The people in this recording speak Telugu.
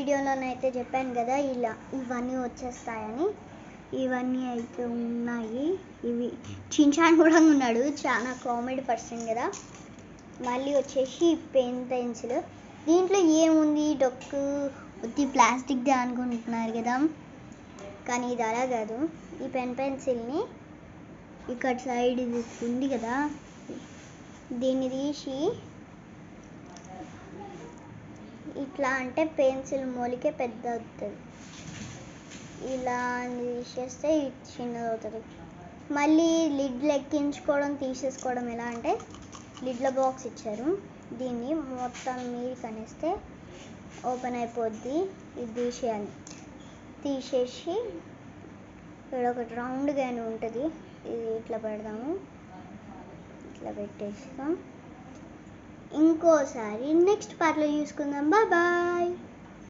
వీడియోలోనైతే చెప్పాను కదా ఇలా ఇవన్నీ వచ్చేస్తాయని. ఇవన్నీ అయితే ఉన్నాయి. ఇవి చిన్చాన్ కూడా ఉన్నాడు, చాలా కామెడీ పర్సన్ కదా. మళ్ళీ వచ్చేసి పెన్ పెన్సిల్. దీంట్లో ఏముంది డొక్కు ఉత్తి ప్లాస్టిక్దే అనుకుంటున్నారు కదా, కానీ ఇది అలా కాదు. ఈ పెన్ పెన్సిల్ని ఇక్కడ సైడ్ ఇది ఉంది కదా, దీన్ని తీసి ఇట్లా అంటే పెన్సిల్ మూలికే పెద్ద అవుతుంది. ఇలా తీసేస్తే చిన్నది అవుతుంది. మళ్ళీ లిడ్లు ఎక్కించుకోవడం తీసేసుకోవడం ఎలా అంటే, లిడ్ల బాక్స్ ఇచ్చారు, దీన్ని మొత్తం మీరు కనిస్తే ఓపెన్ అయిపోద్ది. ఇది తీసేయాలి. తీసేసి ఇక్కడ ఒకటి రౌండ్గా ఉంటుంది, ఇది ఇట్లా పెడదాము. ఇట్లా పెట్టేస్తాం. ఇంకోసారి నెక్స్ట్ పార్ట్లో చూసుకుందాం. బాయ్.